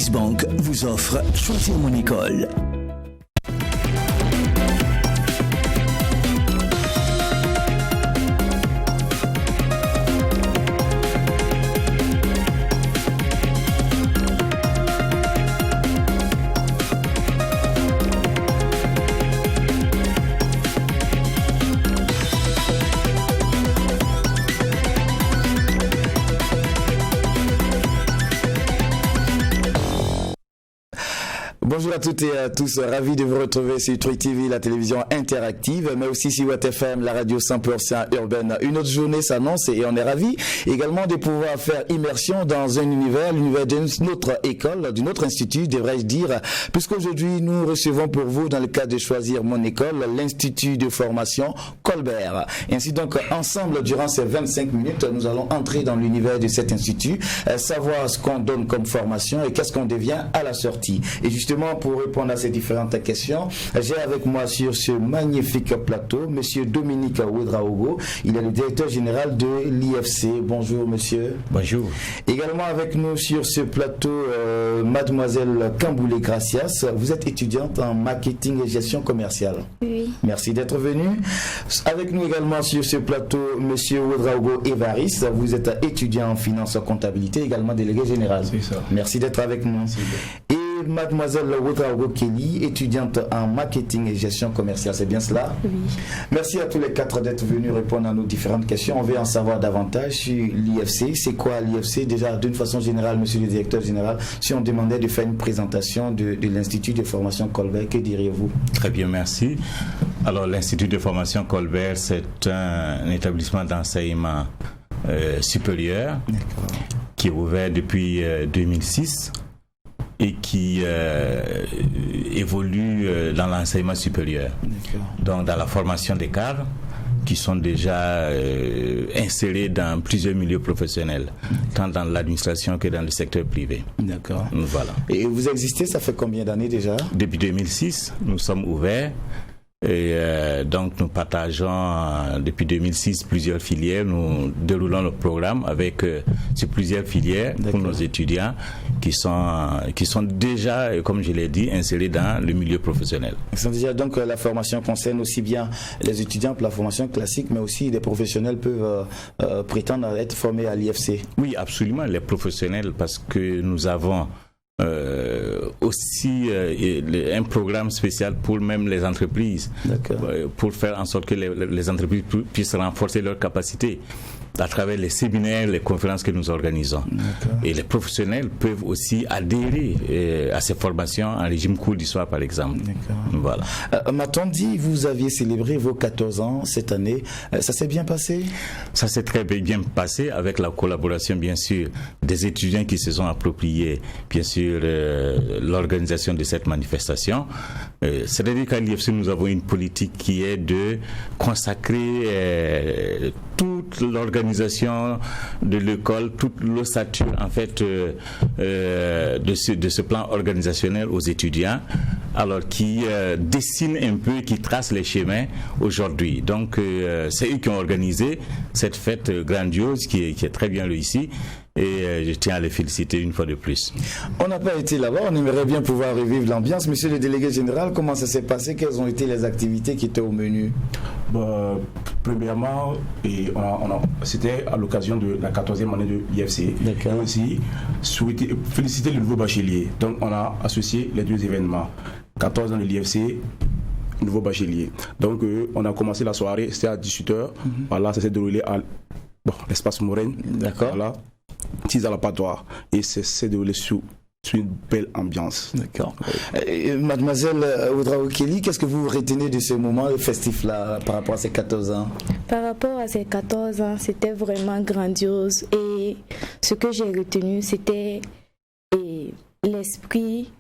Swiss Bank vous offre Choisir mon école. Bonjour à toutes et à tous, ravi de vous retrouver sur Truy TV, la télévision interactive, mais aussi sur Watt FM, la radio 100% urbaine. Une autre journée s'annonce et on est ravi également de pouvoir faire immersion dans un univers, l'univers d'une autre école, d'un autre institut, devrais-je dire, puisqu'aujourd'hui nous recevons pour vous, dans le cadre de Choisir mon école, l'Institut de formation Colbert. Et ainsi donc, ensemble, durant ces 25 minutes, nous allons entrer dans l'univers de cet institut, savoir ce qu'on donne comme formation et qu'est-ce qu'on devient à la sortie. Et justement, pour répondre à ces différentes questions, j'ai avec moi sur ce magnifique plateau monsieur Dominique Ouedraogo. Il est le directeur général de l'IFC. Bonjour monsieur. Bonjour. Également avec nous sur ce plateau, mademoiselle Kamboulé Gracias. Vous êtes étudiante en marketing et gestion commerciale. Oui. Merci d'être venu. Avec nous également sur ce plateau, monsieur Ouedraogo Evaris. Vous êtes étudiant en finance et comptabilité, également délégué général. C'est ça. Merci d'être avec nous. Et mademoiselle Ouedraogo Kelly, étudiante en marketing et gestion commerciale, c'est bien cela? Oui. Merci à tous les quatre d'être venus répondre à nos différentes questions. On veut en savoir davantage sur l'IFC. C'est quoi l'IFC? Déjà, d'une façon générale, monsieur le directeur général, si on demandait de faire une présentation de l'Institut de formation Colbert, que diriez-vous? Très bien, merci. Alors, l'Institut de formation Colbert, c'est un établissement d'enseignement supérieur qui est ouvert depuis 2006. Et qui évolue dans l'enseignement supérieur. Donc dans la formation des cadres qui sont déjà insérés dans plusieurs milieux professionnels, tant dans l'administration que dans le secteur privé. D'accord. Voilà. Et vous existez, ça fait combien d'années déjà? Depuis 2006, nous sommes ouverts. Et donc nous partageons depuis 2006 plusieurs filières, nous déroulons le programme avec sur plusieurs filières pour nos étudiants qui sont déjà, comme je l'ai dit, insérés dans le milieu professionnel. Donc la formation concerne aussi bien les étudiants pour la formation classique, mais aussi les professionnels peuvent prétendre être formés à l'IFC. Oui, absolument, les professionnels, parce que nous avons aussi un programme spécial pour même les entreprises, pour faire en sorte que les entreprises puissent renforcer leurs capacités à travers les séminaires, les conférences que nous organisons. Et les professionnels peuvent aussi adhérer à ces formations en régime cours du soir, par exemple. Voilà. M'a-t-on dit, vous aviez célébré vos 14 ans cette année. Ça s'est bien passé? Ça s'est très bien passé avec la collaboration, bien sûr, des étudiants qui se sont appropriés, bien sûr, l'organisation de cette manifestation. C'est-à-dire qu'à l'IFC, nous avons une politique qui est de consacrer toute l'organisation de l'école, toute l'ossature en fait de ce plan organisationnel aux étudiants, alors qui dessine un peu, qui trace les chemins aujourd'hui. Donc c'est eux qui ont organisé cette fête grandiose qui est très bien réussie. Et je tiens à les féliciter une fois de plus. On n'a pas été là-bas, on aimerait bien pouvoir revivre l'ambiance. Monsieur le délégué général, comment ça s'est passé? Quelles ont été les activités qui étaient au menu? Premièrement, c'était à l'occasion de la 14e année de l'IFC. Et aussi, féliciter le nouveau bachelier. Donc on a associé les deux événements. 14 ans de l'IFC, nouveau bachelier. Donc on a commencé la soirée, c'était à 18h. Voilà, ça s'est déroulé à l'espace Moraine. D'accord. Voilà. 6 à la Patois, et c'est déroulé sous une belle ambiance. D'accord. Mademoiselle Ouedraogo Kelly, qu'est-ce que vous retenez de ce moment festif-là par rapport à ces 14 ans? Par rapport à ces 14 ans, c'était vraiment grandiose, et ce que j'ai retenu, c'était l'esprit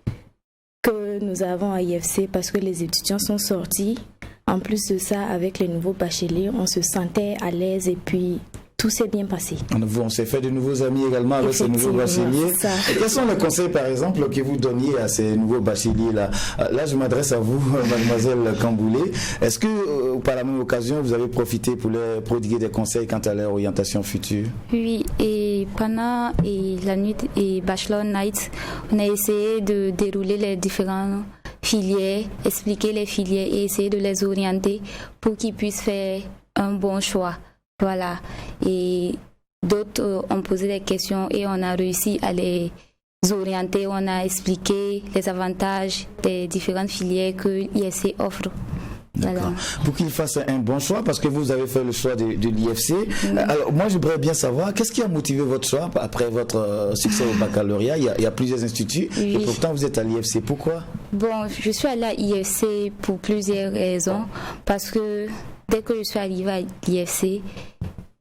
que nous avons à IFC, parce que les étudiants sont sortis. En plus de ça, avec les nouveaux bacheliers, on se sentait à l'aise, et puis tout s'est bien passé. On s'est fait de nouveaux amis également avec ces nouveaux bacheliers. Et quels sont les conseils, par exemple, que vous donniez à ces nouveaux bacheliers-là? Là, je m'adresse à vous, mademoiselle Kamboulé. Est-ce que, par la même occasion, vous avez profité pour leur prodiguer des conseils quant à leur orientation future? Oui, et pendant la nuit et Bachelor Night, on a essayé de dérouler les différents filières, expliquer les filières et essayer de les orienter pour qu'ils puissent faire un bon choix. Voilà. Et d'autres ont posé des questions et on a réussi à les orienter. On a expliqué les avantages des différentes filières que l'IFC offre. D'accord. Voilà. Pour qu'ils fassent un bon choix, parce que vous avez fait le choix de l'IFC. Alors, moi, j'aimerais bien savoir, qu'est-ce qui a motivé votre choix après votre succès au baccalauréat? Il y a plusieurs instituts, Oui. et pourtant, vous êtes à l'IFC. Pourquoi? Bon, je suis allée à l'IFC pour plusieurs raisons. Parce que dès que je suis arrivée à l'IFC,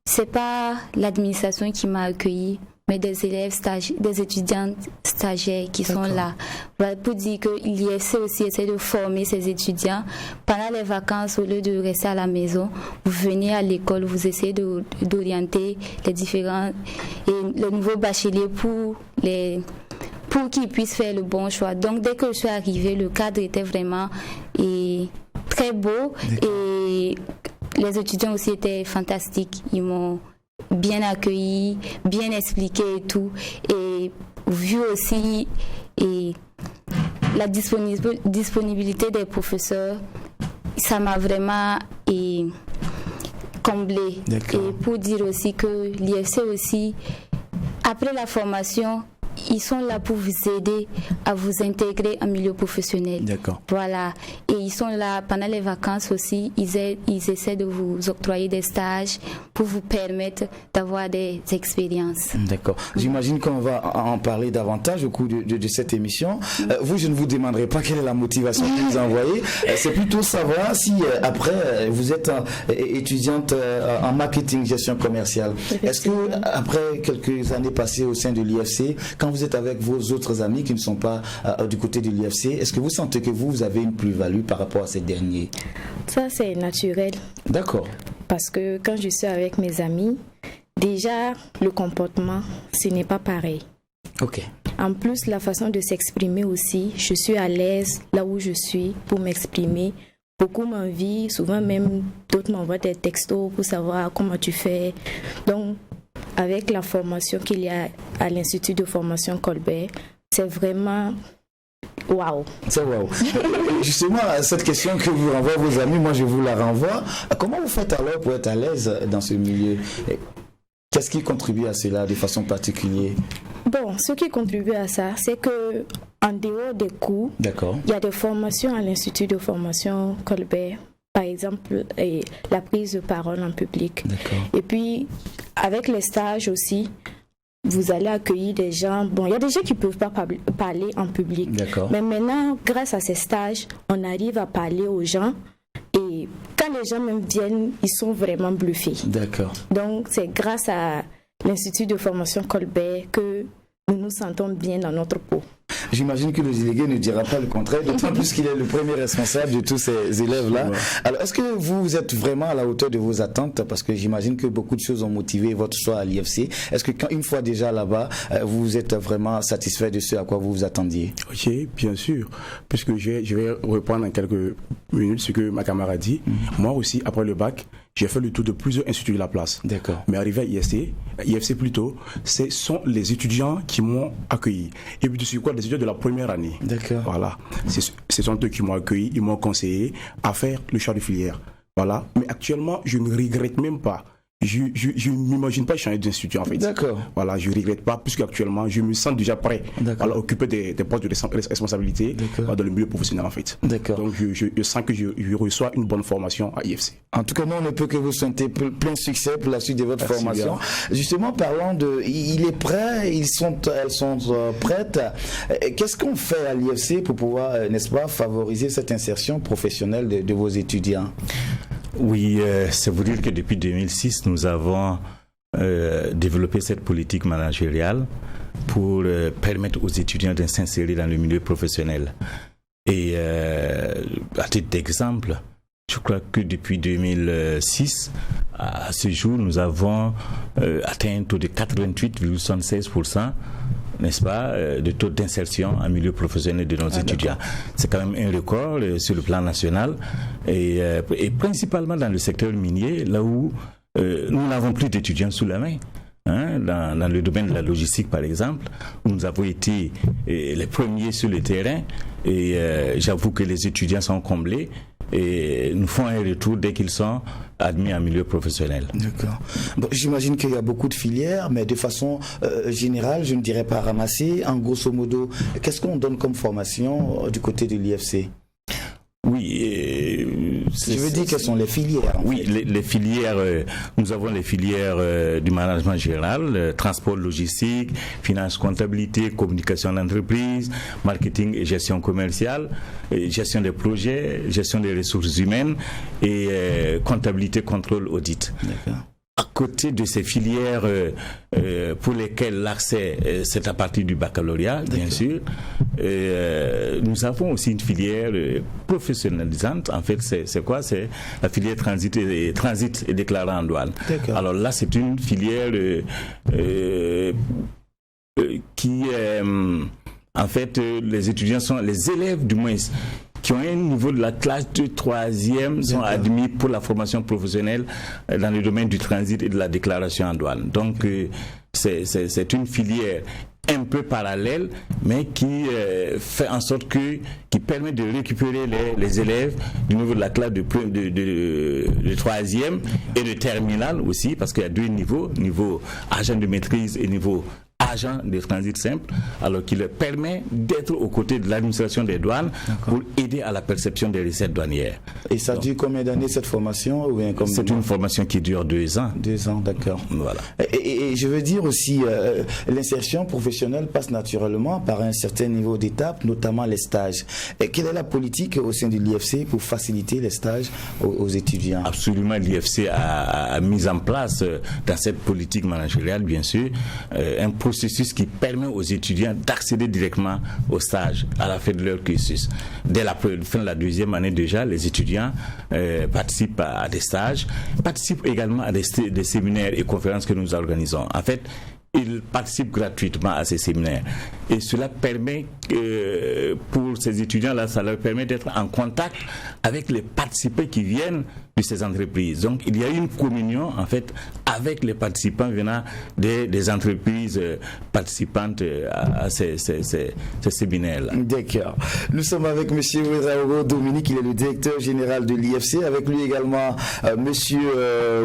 c'est pas l'administration qui m'a accueillie, mais des élèves des étudiants stagiaires qui sont là. Voilà, pour dire que l'IFC aussi essaie de former ses étudiants. Pendant les vacances, au lieu de rester à la maison, vous venez à l'école, vous essayez d'orienter les différents et le nouveau bachelier pour qu'ils puissent faire le bon choix. Donc dès que je suis arrivée, le cadre était vraiment très beau et les étudiants aussi étaient fantastiques. Ils m'ont bien accueilli, bien expliqué et tout. Et vu aussi la disponibilité des professeurs, ça m'a vraiment comblé. Et pour dire aussi que l'IFC aussi, après la formation, ils sont là pour vous aider à vous intégrer en milieu professionnel. D'accord. Voilà. Et ils sont là pendant les vacances aussi. Ils essaient de vous octroyer des stages pour vous permettre d'avoir des expériences. D'accord. J'imagine qu'on va en parler davantage au cours de cette émission. Vous, je ne vous demanderai pas quelle est la motivation que vous envoyez. C'est plutôt savoir si après, vous êtes étudiante en marketing, gestion commerciale. Est-ce que après quelques années passées au sein de l'IFC, quand vous êtes avec vos autres amis qui ne sont pas du côté de l'IFC, est-ce que vous sentez que vous avez une plus-value par rapport à ces derniers? Ça, c'est naturel. D'accord. Parce que quand je suis avec mes amis, déjà, le comportement, ce n'est pas pareil. Ok. En plus, la façon de s'exprimer aussi, je suis à l'aise là où je suis pour m'exprimer. Beaucoup m'envient, souvent même d'autres m'envoient des textos pour savoir comment tu fais. Donc, avec la formation qu'il y a à l'Institut de formation Colbert, c'est vraiment waouh. C'est waouh. Justement, cette question que vous renvoient vos amis, moi je vous la renvoie. Comment vous faites alors pour être à l'aise dans ce milieu? Qu'est-ce qui contribue à cela de façon particulière? Bon, ce qui contribue à ça, c'est que en dehors des cours, il y a des formations à l'Institut de formation Colbert. Par exemple, la prise de parole en public. Et puis, avec les stages aussi, vous allez accueillir des gens. Bon, il y a des gens qui ne peuvent pas parler en public. Mais maintenant, grâce à ces stages, on arrive à parler aux gens. Et quand les gens même viennent, ils sont vraiment bluffés. Donc, c'est grâce à l'Institut de formation Colbert que nous nous sentons bien dans notre peau. J'imagine que le délégué ne dira pas le contraire, d'autant plus qu'il est le premier responsable de tous ces élèves-là. Alors, est-ce que vous êtes vraiment à la hauteur de vos attentes? Parce que j'imagine que beaucoup de choses ont motivé votre choix à l'IFC. Est-ce que une fois déjà là-bas, vous êtes vraiment satisfait de ce à quoi vous vous attendiez? Oui, bien sûr. Puisque je vais reprendre en quelques minutes ce que ma camarade dit. Moi aussi, après le bac, j'ai fait le tour de plusieurs instituts de la place. Mais arrivé à IFC plutôt, ce sont les étudiants qui m'ont accueilli. Et puis, dessus quoi, les étudiants de la première année. Voilà. Ce sont eux qui m'ont accueilli, ils m'ont conseillé à faire le choix de filière. Voilà. Mais actuellement, je ne regrette même pas. Je ne m'imagine pas changer d'institut en fait. Voilà, je ne regrette pas puisque actuellement je me sens déjà prêt à occuper des postes de responsabilité dans le milieu professionnel en fait. Donc je sens que je reçois une bonne formation à IFC. En tout cas, nous on ne peut que vous souhaiter plein succès pour la suite de votre formation. Bien. Justement, parlant de, il est prêt, elles sont prêtes. Qu'est-ce qu'on fait à l'IFC pour pouvoir, n'est-ce pas, favoriser cette insertion professionnelle de vos étudiants? Oui, c'est vous dire que depuis 2006, nous avons développé cette politique managériale pour permettre aux étudiants de s'insérer dans le milieu professionnel. Et à titre d'exemple, Je crois que depuis 2006, à ce jour, nous avons atteint un taux de 88,76%, n'est-ce pas, de taux d'insertion en milieu professionnel de nos étudiants. D'accord. C'est quand même un record sur le plan national et principalement dans le secteur minier, là où nous n'avons plus d'étudiants sous la main. Dans le domaine de la logistique, par exemple, où nous avons été les premiers sur le terrain et j'avoue que les étudiants sont comblés et nous font un retour dès qu'ils sont admis en milieu professionnel. D'accord. Bon, j'imagine qu'il y a beaucoup de filières, mais de façon générale, je ne dirais pas ramassée. En grosso modo, qu'est-ce qu'on donne comme formation du côté de l'IFC? Oui, je veux dire quelles sont les filières. Oui, les filières, nous avons les filières du management général, transport logistique, finance comptabilité, communication d'entreprise, marketing et gestion commerciale, gestion des projets, gestion des ressources humaines et comptabilité, contrôle, audit. D'accord. À côté de ces filières pour lesquelles l'accès c'est à partir du baccalauréat, bien sûr, nous avons aussi une filière professionnalisante. En fait, c'est quoi? C'est la filière transit et déclarant en douane. D'accord. Alors là, c'est une filière qui, en fait, les étudiants sont les élèves du moins qui ont un niveau de la classe de 3e sont admis pour la formation professionnelle dans le domaine du transit et de la déclaration en douane. Donc, c'est une filière un peu parallèle, mais qui fait en sorte qui permet de récupérer les élèves du niveau de la classe de 3e et de terminale aussi, parce qu'il y a deux niveaux, niveau agent de maîtrise et niveau agent de transit simple, alors qui leur permet d'être aux côtés de l'administration des douanes. D'accord. Pour aider à la perception des recettes douanières. Et ça dure combien d'années cette formation ou bien C'est une formation qui dure 2 ans. 2 ans, d'accord. Voilà. Et je veux dire aussi, l'insertion professionnelle passe naturellement par un certain niveau d'étape, notamment les stages. Et quelle est la politique au sein de l'IFC pour faciliter les stages aux étudiants? Absolument, l'IFC a mis en place dans cette politique managériale, bien sûr, un processus qui permet aux étudiants d'accéder directement au stage à la fin de leur cursus. Dès la fin de la 2e année déjà, les étudiants participent à des stages, participent également à des séminaires et conférences que nous organisons. En fait, ils participent gratuitement à ces séminaires. Et cela permet, pour ces étudiants-là, ça leur permet d'être en contact avec les participants qui viennent de ces entreprises. Donc, il y a une communion, en fait, avec les participants venant des entreprises participantes à ces séminaires-là. D'accord. Nous sommes avec M. Ouedraogo Dominique, il est le directeur général de l'IFC. Avec lui également, M.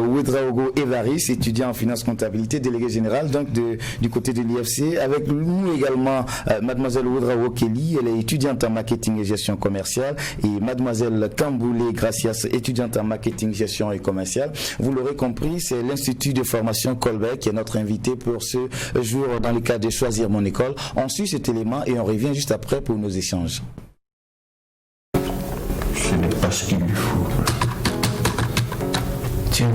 Ouedraogo Évariste, étudiant en finance comptabilité, délégué général donc du côté de l'IFC. Avec nous également, Mademoiselle Ouedraogo Kelly, elle est étudiante en marketing et gestion commerciale. Et Mademoiselle Kamboulé Gracias, étudiante en marketing, gestion et commerciale. Vous l'aurez compris, c'est l'Institut de formation Colbert qui est notre invité pour ce jour dans le cadre de Choisir mon école. On suit cet élément et on revient juste après pour nos échanges. Ce n'est pas ce qu'il lui faut. Tiens,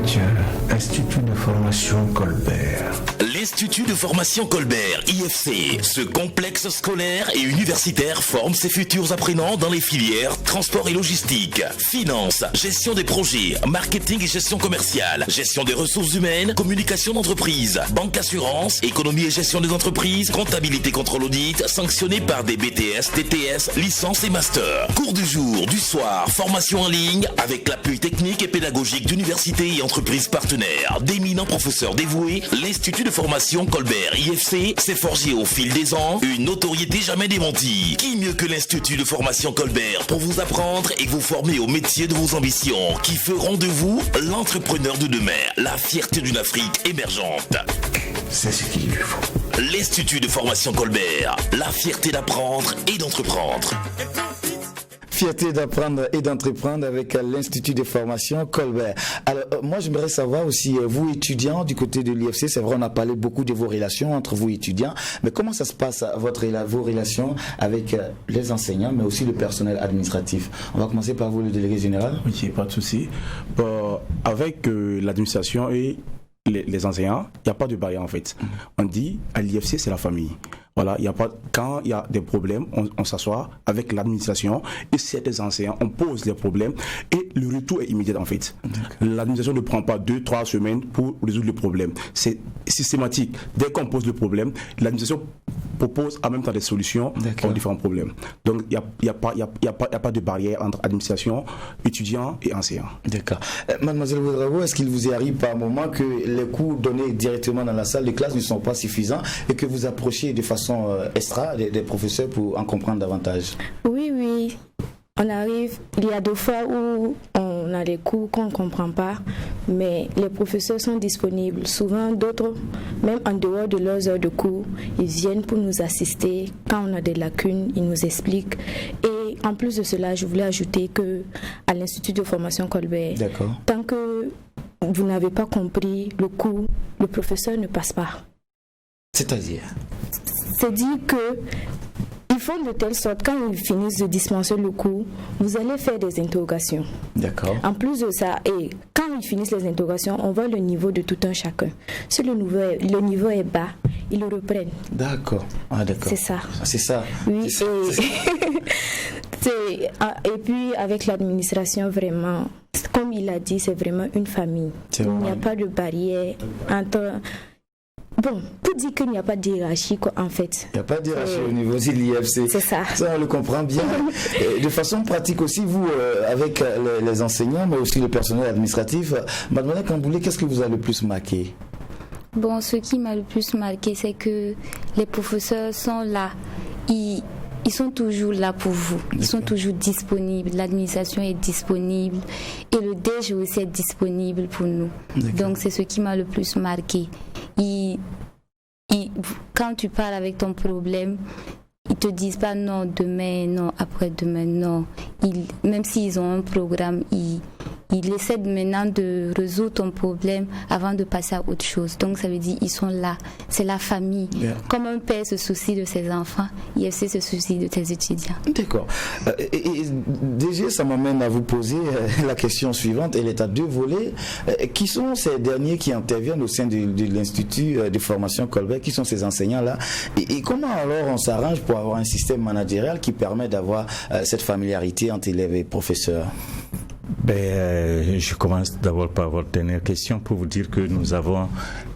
Institut de formation Colbert. L'Institut de formation Colbert, IFC, ce complexe scolaire et universitaire forme ses futurs apprenants dans les filières transport et logistique, finance, gestion des projets, marketing et gestion commerciale, gestion des ressources humaines, communication d'entreprise, banque assurance, économie et gestion des entreprises, comptabilité contrôle audit, sanctionné par des BTS, TTS, licence et master. Cours du jour, du soir, formation en ligne avec l'appui technique et pédagogique d'universités et entreprises partenaires, d'éminents professeurs dévoués. L'Institut de formation Colbert IFC s'est forgé au fil des ans une notoriété jamais démentie. Qui mieux que l'Institut de formation Colbert pour vous apprendre et vous former au métier de vos ambitions, qui feront de vous l'entrepreneur de demain, la fierté d'une Afrique émergente. C'est ce qu'il lui faut. L'Institut de formation Colbert, la fierté d'apprendre et d'entreprendre. Fierté d'apprendre et d'entreprendre avec l'Institut de formation Colbert. Alors, moi, j'aimerais savoir aussi, vous étudiants du côté de l'IFC, c'est vrai, on a parlé beaucoup de vos relations entre vous étudiants, mais comment ça se passe, vos relations avec les enseignants, mais aussi le personnel administratif? On va commencer par vous, le délégué général. Oui, pas de souci. Avec l'administration et les enseignants, il n'y a pas de barrière en fait. On dit à l'IFC, c'est la famille. Voilà, quand il y a des problèmes, on s'assoit avec l'administration et certains enseignants, on pose les problèmes et le retour est immédiat en fait. L'administration ne prend pas 2-3 semaines pour résoudre le problème. C'est systématique. Dès qu'on pose le problème, l'administration propose en même temps des solutions aux différents problèmes. Donc il n'y a pas de barrière entre administration, étudiants et enseignants. D'accord. Mademoiselle Ouedraogo, est-ce qu'il vous arrive par moment que les cours donnés directement dans la salle de classe ne sont pas suffisants et que vous approchez de façon extra des professeurs pour en comprendre davantage? Oui. On arrive, il y a 2 fois où on a des cours qu'on ne comprend pas, mais les professeurs sont disponibles. Souvent, d'autres, même en dehors de leurs heures de cours, ils viennent pour nous assister. Quand on a des lacunes, ils nous expliquent. Et en plus de cela, je voulais ajouter qu'à l'Institut de formation Colbert, tant que vous n'avez pas compris le cours, le professeur ne passe pas. C'est-à-dire? C'est-à-dire que ils font de telle sorte, quand ils finissent de dispenser le cours, vous allez faire des interrogations. D'accord. En plus de ça, et quand ils finissent les interrogations, on voit le niveau de tout un chacun. Si le niveau est bas, ils le reprennent. D'accord. Ah, d'accord. C'est ça. C'est ça. Oui, et puis avec l'administration, vraiment, comme il a dit, c'est vraiment une famille. Il n'y a pas de barrière entre... Bon, pour dire qu'il n'y a pas de hiérarchie, quoi, en fait. Il n'y a pas de hiérarchie au niveau de l'IFC. C'est ça. Ça, on le comprend bien. De façon pratique aussi, vous, avec les enseignants, mais aussi le personnel administratif, Mademoiselle Kamboulé, qu'est-ce que vous a le plus marqué? Bon, ce qui m'a le plus marqué, c'est que les professeurs sont là. Ils sont toujours là pour vous. Ils sont toujours disponibles. L'administration est disponible. Et le DG aussi est disponible pour nous. Donc, c'est ce qui m'a le plus marqué. Quand tu parles avec ton problème, ils te disent pas non, demain, non, après-demain, non. Même s'ils ont un programme, ils essaient maintenant de résoudre ton problème avant de passer à autre chose. Donc ça veut dire ils sont là. C'est la famille. Comme un père se soucie de ses enfants, IFC se soucie de ses étudiants. D'accord. Et déjà, ça m'amène à vous poser la question suivante. Elle est à 2 volets. Qui sont ces derniers qui interviennent au sein de l'Institut de formation Colbert? Qui sont ces enseignants-là? Et comment alors on s'arrange pour avoir un système managérial qui permet d'avoir cette familiarité entre élèves et professeurs? Je commence d'abord par votre dernière question pour vous dire que nous avons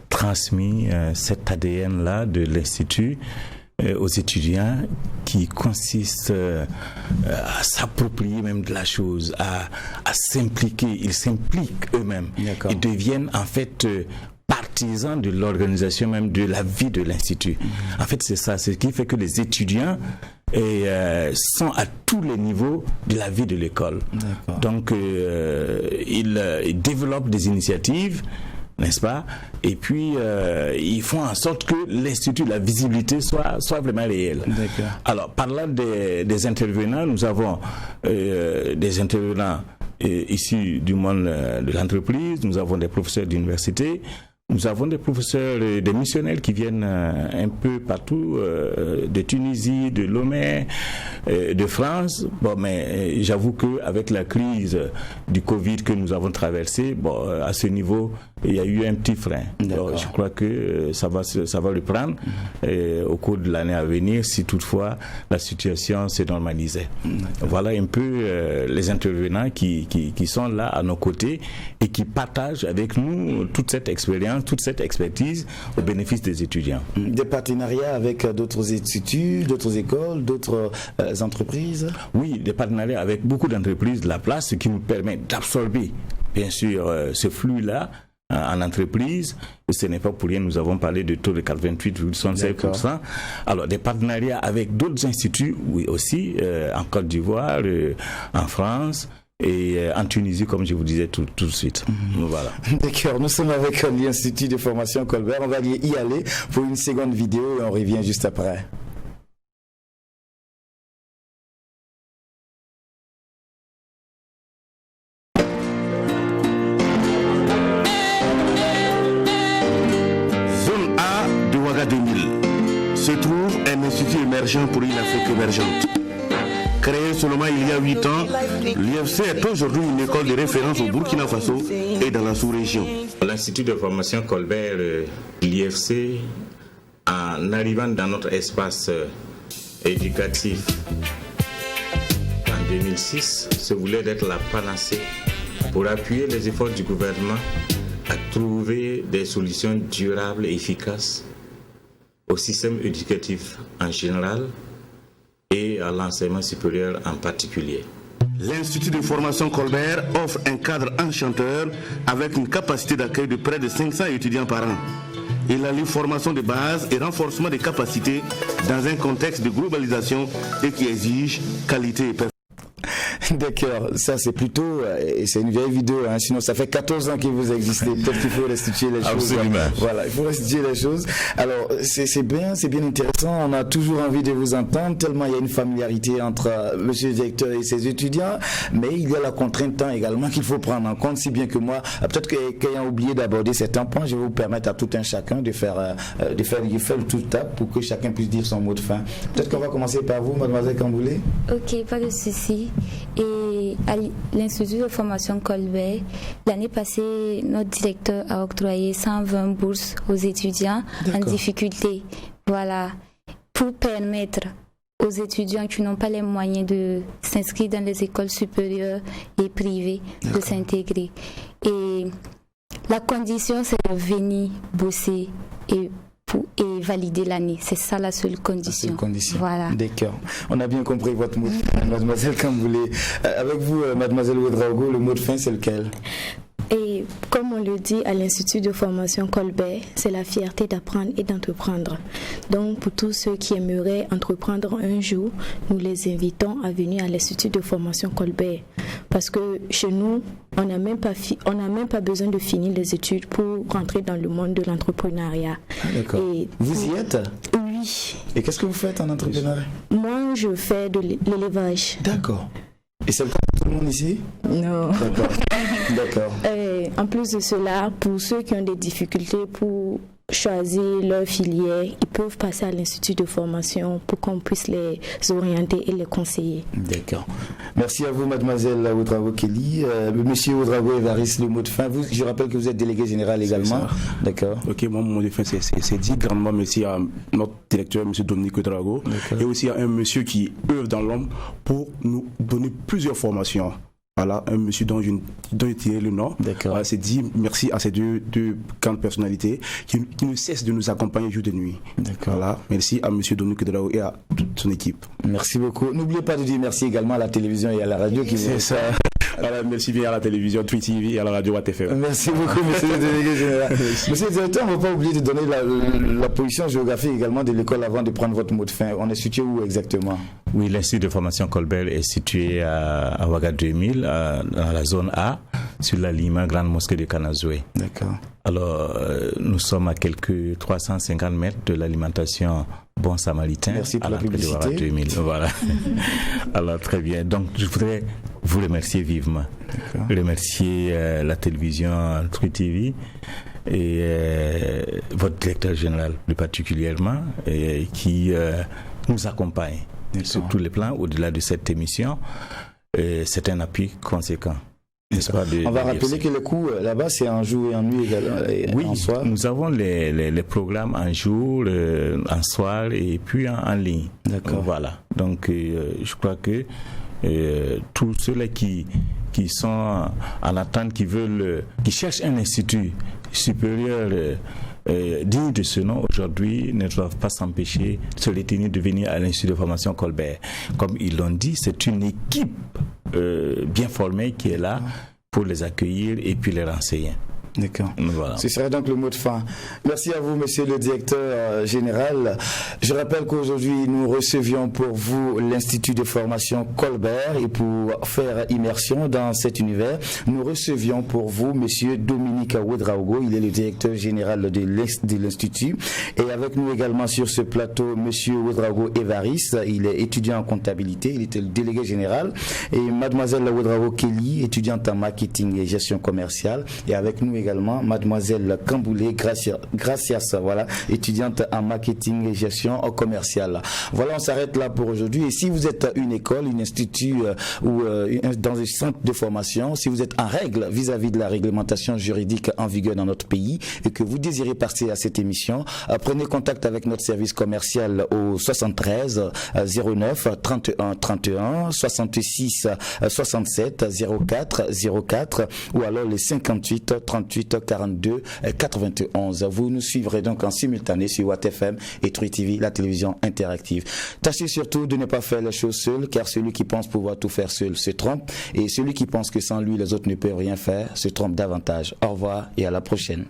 transmis cet ADN-là de l'Institut aux étudiants qui consiste à s'approprier même de la chose, à s'impliquer. Ils s'impliquent eux-mêmes. Ils deviennent en fait partisans de l'organisation même de la vie de l'Institut. En fait, c'est ça, c'est ce qui fait que les étudiants sont à tous les niveaux de la vie de l'école. Donc, ils développent des initiatives, n'est-ce pas? Et puis, ils font en sorte que l'Institut, la visibilité soit vraiment réelle. Alors, parlant des intervenants, nous avons des intervenants issus du monde de l'entreprise, nous avons des professeurs d'université, nous avons des professeurs, des missionnaires qui viennent un peu partout, de Tunisie, de Lomé, de France. Bon, mais j'avoue qu'avec la crise du Covid que nous avons traversée, bon, à ce niveau, il y a eu un petit frein. Donc, je crois que ça va reprendre au cours de l'année à venir, si toutefois la situation s'est normalisée. Voilà un peu les intervenants qui sont là à nos côtés et qui partagent avec nous toute cette expérience, toute cette expertise au bénéfice des étudiants. Des partenariats avec d'autres instituts, d'autres écoles, d'autres entreprises? Oui, des partenariats avec beaucoup d'entreprises de la place, ce qui nous permet d'absorber, bien sûr, ce flux-là en entreprise. Ce n'est pas pour rien, nous avons parlé de taux de 88,65%. Alors, des partenariats avec d'autres instituts, oui aussi, en Côte d'Ivoire, en France, et en Tunisie, comme je vous disais tout de suite. Voilà. D'accord, nous sommes avec l'Institut de formation Colbert. On va y aller pour une seconde vidéo et on revient juste après. Zone A de Ouaga 2000 se trouve un institut émergent pour une Afrique émergente. Créé seulement il y a 8 ans, l'IFC est aujourd'hui une école de référence au Burkina Faso et dans la sous-région. L'Institut de formation Colbert, l'IFC, en arrivant dans notre espace éducatif en 2006, se voulait être la panacée pour appuyer les efforts du gouvernement à trouver des solutions durables et efficaces au système éducatif en général et à l'enseignement supérieur en particulier. L'Institut de formation Colbert offre un cadre enchanteur avec une capacité d'accueil de près de 500 étudiants par an. Il allie formation de base et renforcement des capacités dans un contexte de globalisation et qui exige qualité et performance. D'accord, ça c'est plutôt, c'est une vieille vidéo, hein, sinon ça fait 14 ans que vous existez, peut-être qu'il faut restituer les choses. Voilà, il faut restituer les choses. Alors c'est bien intéressant, on a toujours envie de vous entendre, tellement il y a une familiarité entre monsieur le directeur et ses étudiants, mais il y a la contrainte temps également qu'il faut prendre en compte, si bien que moi, peut-être qu'ayant oublié d'aborder certains points, je vais vous permettre à tout un chacun de faire le tout table pour que chacun puisse dire son mot de fin. Peut-être qu'on va commencer par vous, mademoiselle Kamboulé. Ok, pas de souci. Et à l'Institut de formation Colbert, l'année passée, notre directeur a octroyé 120 bourses aux étudiants en difficulté. Voilà, pour permettre aux étudiants qui n'ont pas les moyens de s'inscrire dans les écoles supérieures et privées de s'intégrer. Et la condition, c'est de venir bosser et valider l'année. C'est ça la seule condition. La seule condition. Voilà. D'accord. On a bien compris votre mot de fin, mademoiselle Kamboulé. Avec vous, mademoiselle Ouedraogo, le mot de fin, c'est lequel? Et comme on le dit à l'Institut de formation Colbert, c'est la fierté d'apprendre et d'entreprendre. Donc pour tous ceux qui aimeraient entreprendre un jour, nous les invitons à venir à l'Institut de formation Colbert. Parce que chez nous, on n'a même pas besoin de finir les études pour rentrer dans le monde de l'entrepreneuriat. D'accord. Et vous y êtes? Oui. Et qu'est-ce que vous faites en entrepreneuriat? Moi, je fais de l'élevage. D'accord. Et c'est le cas pour tout le monde ici? Non. D'accord. En plus de cela, pour ceux qui ont des difficultés pour choisir leur filière, ils peuvent passer à l'Institut de formation pour qu'on puisse les orienter et les conseiller. D'accord. Merci à vous, mademoiselle Ouedraogo Kelly. Monsieur Ouedraogo Évariste, le mot de fin. Vous, je rappelle que vous êtes délégué général également. D'accord. Ok, mon mot de fin, c'est dit grandement merci à notre directeur, monsieur Dominique Ouedraogo, et aussi à un monsieur qui œuvre dans l'ombre pour nous donner plusieurs formations. Voilà, un monsieur dont j'ai tiré le nom. Voilà, c'est dit merci à ces deux grandes personnalités qui ne cessent de nous accompagner jour et nuit. D'accord. Voilà, merci à monsieur Dominique Ouedraogo et à toute son équipe. Merci beaucoup. N'oubliez pas de dire merci également à la télévision et à la radio qui c'est ça. Voilà, merci bien à la télévision Tweet TV et à la radio WATFM. Merci beaucoup, monsieur le délégué général. Monsieur le directeur, on ne va pas oublier de donner la position géographique également de l'école avant de prendre votre mot de fin. On est situé où exactement? Oui, l'Institut de formation Colbert est situé à Ouaga 2000, dans la zone A, sur l'alignement Grande Mosquée de Kanazoué. D'accord. Alors, nous sommes à quelques 350 mètres de l'alimentation Bon Samaritain. Merci pour la publicité. 2000. Voilà. Alors, très bien. Donc, je voudrais vous remercier vivement. Remercier la télévision True TV et votre directeur général plus particulièrement qui nous accompagne sur tous les plans au-delà de cette émission. C'est un appui conséquent. On va rappeler que le coût là-bas c'est en jour et en nuit également. Oui, en soir. Nous avons les programmes en jour, en soir et puis en ligne. D'accord. Voilà. Donc je crois que tous ceux-là qui sont en attente, qui cherchent un institut supérieur digne de ce nom aujourd'hui ne doivent pas s'empêcher de se retenir de venir à l'Institut de formation Colbert. Comme ils l'ont dit, c'est une équipe bien formée qui est là pour les accueillir et puis les renseigner. D'accord. Voilà. Ce serait donc le mot de fin. Merci à vous, monsieur le directeur général. Je rappelle qu'aujourd'hui, nous recevions pour vous l'Institut de formation Colbert et pour faire immersion dans cet univers, nous recevions pour vous monsieur Dominique Ouedraogo. Il est le directeur général de l'Institut. Et avec nous également sur ce plateau, monsieur Ouedraogo Évariste. Il est étudiant en comptabilité. Il était le délégué général. Et mademoiselle Ouedraogo Kelly, étudiante en marketing et gestion commerciale. Et avec nous également mademoiselle Kamboulé Gracias, voilà, étudiante en marketing et gestion commerciale. Voilà, on s'arrête là pour aujourd'hui. Et si vous êtes une école, un institut ou dans un centre de formation, si vous êtes en règle vis-à-vis de la réglementation juridique en vigueur dans notre pays et que vous désirez passer à cette émission, prenez contact avec notre service commercial au 73 09 31 31 66 67 04 04 ou alors les 58 38 42 91. Vous nous suivrez donc en simultané sur Watt FM et Truy TV, la télévision interactive. Tâchez surtout de ne pas faire les choses seul, car celui qui pense pouvoir tout faire seul se trompe, et celui qui pense que sans lui les autres ne peuvent rien faire se trompe davantage. Au revoir et à la prochaine.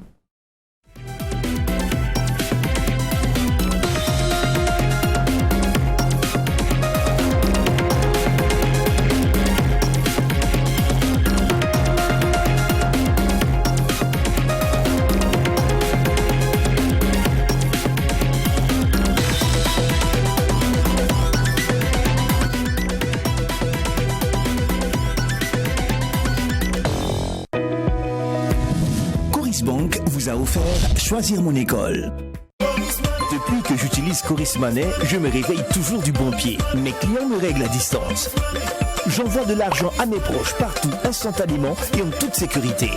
Bank vous a offert Choisir mon école. Depuis que j'utilise Coris Money, je me réveille toujours du bon pied. Mes clients me règlent à distance. J'envoie de l'argent à mes proches partout, instantanément et en toute sécurité.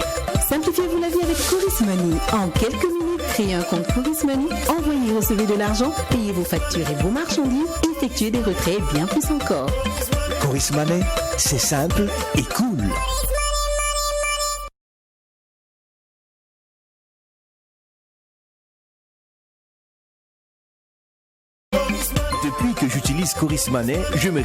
Simplifiez-vous la vie avec Coris Money. En quelques minutes, créez un compte Coris Money, envoyez et recevez de l'argent, payez vos factures et vos marchandises, effectuez des retraits et bien plus encore. Coris Money, c'est simple et cool. Depuis que j'utilise Coris Money, je me